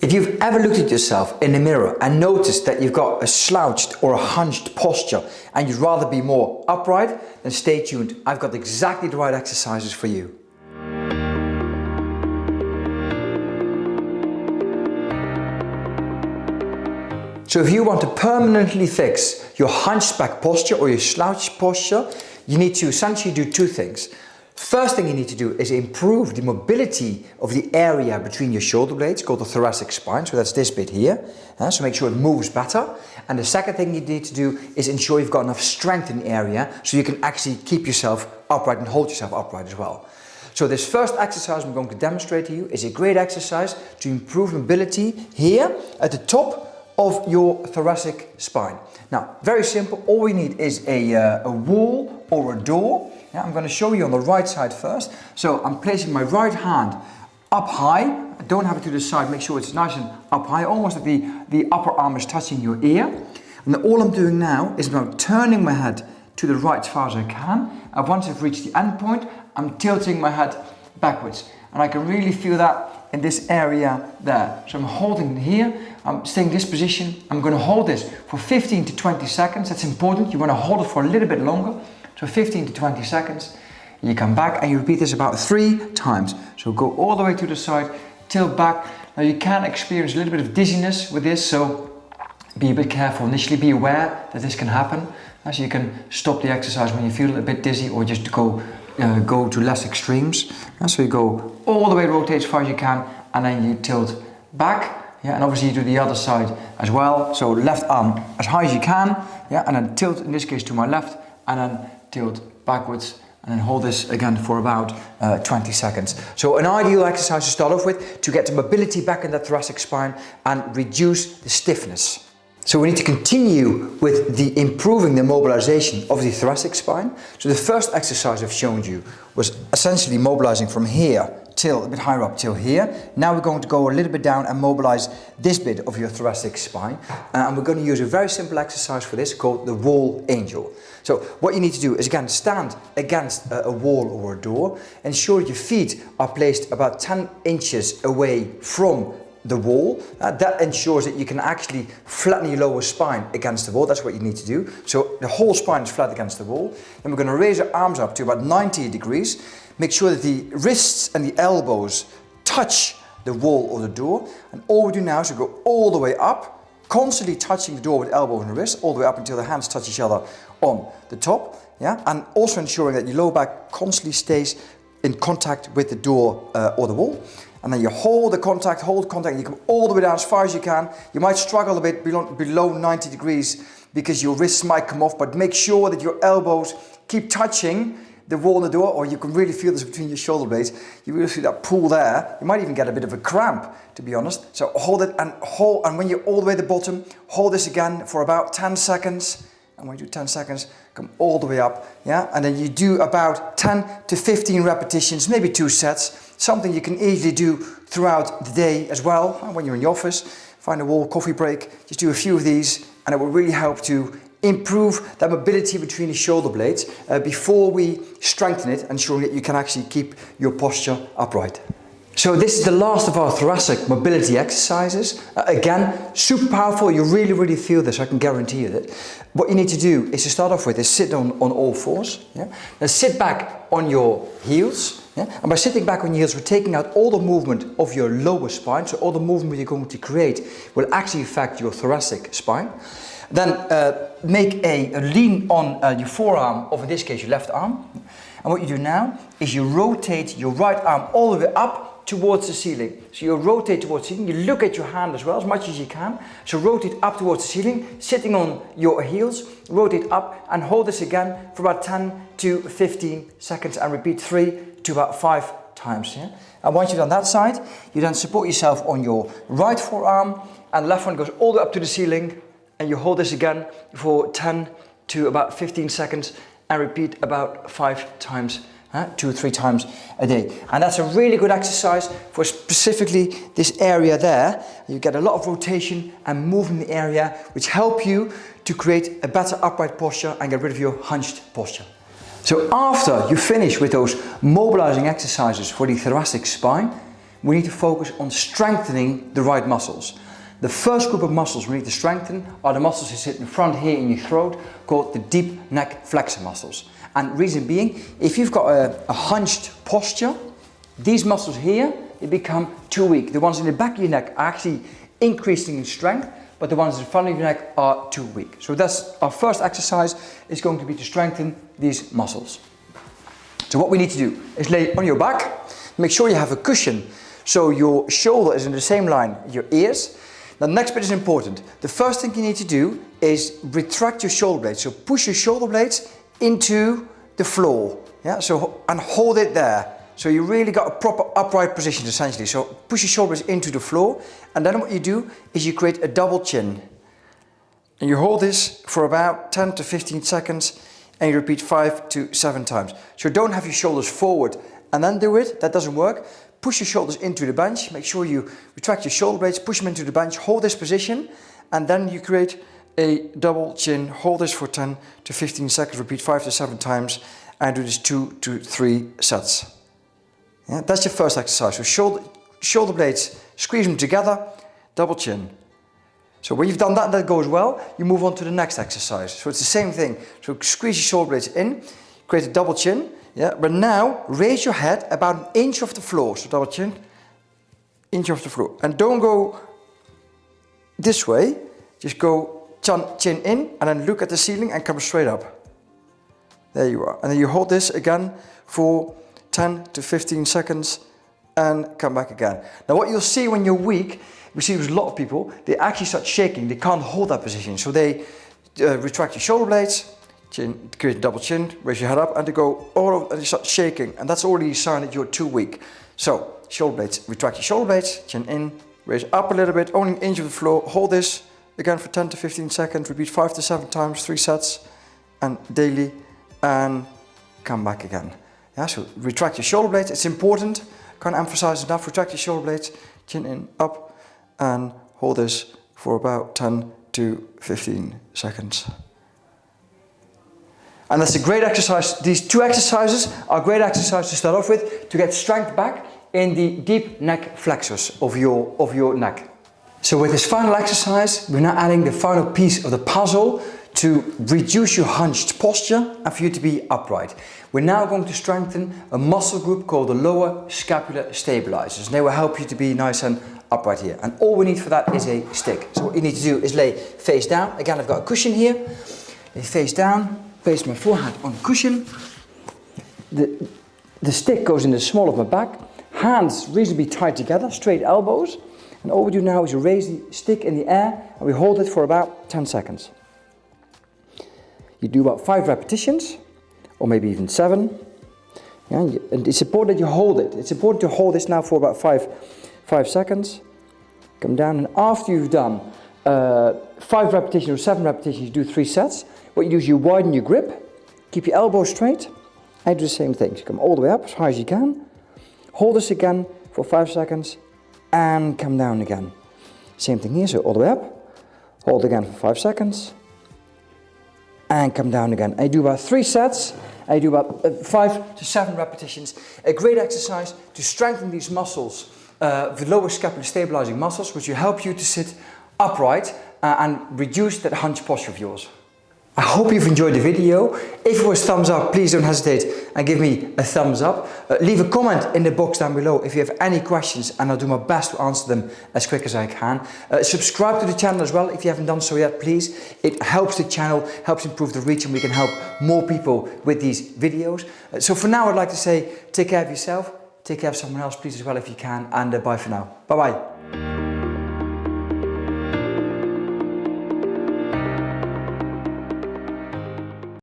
If you've ever looked at yourself in the mirror and noticed that you've got a slouched or a hunched posture and you'd rather be more upright, then stay tuned. I've got exactly the right exercises for you. So if you want to permanently fix your hunchback posture or your slouched posture, you need to essentially do two things. First thing you need to do is improve the mobility of the area between your shoulder blades, called the thoracic spine. So that's this bit here. So make sure it moves better. And the second thing you need to do is ensure you've got enough strength in the area so you can actually keep yourself upright and hold yourself upright as well. So this first exercise I'm going to demonstrate to you is a great exercise to improve mobility here at the top of your thoracic spine. Now, very simple. All we need is a wall or a door. Yeah, I'm going to show you on the right side first. So I'm placing my right hand up high. I don't have it to the side. Make sure it's nice and up high, almost that the upper arm is touching your ear. And then all I'm doing now is now turning my head to the right as far as I can. And once I've reached the end point, I'm tilting my head backwards. And I can really feel that in this area there. So I'm holding here. I'm staying in this position. I'm going to hold this for 15 to 20 seconds. That's important. You want to hold it for a little bit longer. So 15 to 20 seconds. You come back and you repeat this about 3 times. So go all the way to the side, tilt back. Now you can experience a little bit of dizziness with this, so be a bit careful. Initially be aware that this can happen. So you can stop the exercise when you feel a bit dizzy, or just go to less extremes. So you go all the way, rotate as far as you can, and then you tilt back. Yeah, and obviously you do the other side as well. So left arm as high as you can, yeah, and then tilt, in this case to my left, and then tilt backwards, and then hold this again for about 20 seconds. So an ideal exercise to start off with to get the mobility back in the thoracic spine and reduce the stiffness. So we need to continue with the improving the mobilization of the thoracic spine. So the first exercise I've shown you was essentially mobilizing from here till a bit higher up till here. Now we're going to go a little bit down and mobilize this bit of your thoracic spine. And we're going to use a very simple exercise for this called the wall angel. So what you need to do is again stand against a wall or a door. Ensure your feet are placed about 10 inches away from the wall. That ensures that you can actually flatten your lower spine against the wall. That's what you need to do. So the whole spine is flat against the wall. Then we're going to raise our arms up to about 90 degrees. Make sure that the wrists and the elbows touch the wall or the door. And all we do now is we go all the way up, constantly touching the door with elbow and wrist, all the way up until the hands touch each other on the top. Yeah, and also ensuring that your lower back constantly stays in contact with the door or the wall. And then you hold contact, you come all the way down as far as you can. You might struggle a bit below 90 degrees because your wrists might come off, but make sure that your elbows keep touching the wall and the door, or you can really feel this between your shoulder blades. You really see that pull there. You might even get a bit of a cramp, to be honest. So hold it and hold, and when you're all the way at the bottom, hold this again for about 10 seconds. And when you do 10 seconds, come all the way up, yeah? And then you do about 10 to 15 repetitions, maybe 2 sets, something you can easily do throughout the day as well. When you're in the office, find a wall, coffee break, just do a few of these, and it will really help to improve that mobility between the shoulder blades before we strengthen it, ensuring that you can actually keep your posture upright. So this is the last of our thoracic mobility exercises. Again, super powerful. You really feel this, I can guarantee you that. What you need to do is to start off with is sit on all fours. Yeah? Then sit back on your heels. Yeah? And by sitting back on your heels, we're taking out all the movement of your lower spine. So all the movement you're going to create will actually affect your thoracic spine. Then make a lean on your forearm, or in this case your left arm. And what you do now is you rotate your right arm all the way up towards the ceiling. So you rotate towards the ceiling, you look at your hand as well, as much as you can. So rotate up towards the ceiling, sitting on your heels, rotate up and hold this again for about 10 to 15 seconds and repeat 3 to about 5 times. Yeah? And once you've done that side, you then support yourself on your right forearm and left one goes all the way up to the ceiling, and you hold this again for 10 to about 15 seconds and repeat about 5 times. 2 or 3 times a day. And that's a really good exercise for specifically this area there. You get a lot of rotation and movement in the area, which help you to create a better upright posture and get rid of your hunched posture. So after you finish with those mobilizing exercises for the thoracic spine, we need to focus on strengthening the right muscles. The first group of muscles we need to strengthen are the muscles that sit in front here in your throat, called the deep neck flexor muscles. And reason being, if you've got a hunched posture, these muscles here, they become too weak. The ones in the back of your neck are actually increasing in strength, but the ones in front of your neck are too weak. So that's our first exercise, is going to be to strengthen these muscles. So what we need to do is lay on your back, make sure you have a cushion so your shoulder is in the same line as your ears. Now the next bit is important. The first thing you need to do is retract your shoulder blades. So push your shoulder blades into the floor, yeah? So, and hold it there. So you really got a proper upright position essentially. So push your shoulders into the floor, and then what you do is you create a double chin. And you hold this for about 10 to 15 seconds and you repeat 5 to 7 times. So don't have your shoulders forward and then do it, that doesn't work. Push your shoulders into the bench, make sure you retract your shoulder blades, push them into the bench, hold this position, and then you create a double chin. Hold this for 10 to 15 seconds, repeat 5 to 7 times, and do this 2 to 3 sets. Yeah, that's your first exercise. So shoulder blades, squeeze them together, double chin. So when you've done that, that goes well, you move on to the next exercise. So it's the same thing. So squeeze your shoulder blades in, create a double chin. Yeah, but now raise your head about an inch off the floor. So double chin, inch off the floor. And don't go this way, just go chin in and then look at the ceiling and come straight up. There you are. And then you hold this again for 10 to 15 seconds and come back again. Now what you'll see when you're weak, we see with a lot of people, they actually start shaking. They can't hold that position. So they retract your shoulder blades, chin, create a double chin, raise your head up, and they go all over and they start shaking. And that's already a sign that you're too weak. So shoulder blades, retract your shoulder blades, chin in, raise up a little bit, only an inch of the floor, hold this again for 10 to 15 seconds, repeat 5 to 7 times, 3 sets, and daily, and come back again. Yeah, so retract your shoulder blades, it's important, can't emphasize enough, retract your shoulder blades, chin in, up, and hold this for about 10 to 15 seconds. And that's a great exercise. These two exercises are great exercises to start off with to get strength back in the deep neck flexors of your neck. So with this final exercise, we're now adding the final piece of the puzzle to reduce your hunched posture and for you to be upright. We're now going to strengthen a muscle group called the lower scapular stabilizers. And they will help you to be nice and upright here. And all we need for that is a stick. So what you need to do is lay face down. Again, I've got a cushion here. Lay face down. Place my forehead on the cushion. The stick goes in the small of my back. Hands reasonably tight together, straight elbows. And all we do now is raise the stick in the air and we hold it for about 10 seconds. You do about 5 repetitions, or maybe even 7. Yeah, and it's important that you hold it. It's important to hold this now for about 5 seconds. Come down, and after you've done 5 repetitions or 7 repetitions, you do 3 sets. What you do is you widen your grip, keep your elbows straight, and do the same thing. So come all the way up as high as you can, hold this again for 5 seconds, and come down again. Same thing here, so all the way up, hold again for 5 seconds, and come down again. I do about 3 sets, I do about 5 to 7 repetitions. A great exercise to strengthen these muscles, the lower scapular stabilizing muscles, which will help you to sit upright and reduce that hunch posture of yours. I hope you've enjoyed the video. If it was thumbs up, please don't hesitate and give me a thumbs up. Leave a comment in the box down below if you have any questions and I'll do my best to answer them as quick as I can. Subscribe to the channel as well if you haven't done so yet, please. It helps the channel, helps improve the reach, and we can help more people with these videos. So for now, I'd like to say take care of yourself, take care of someone else please as well if you can, and bye for now. Bye bye.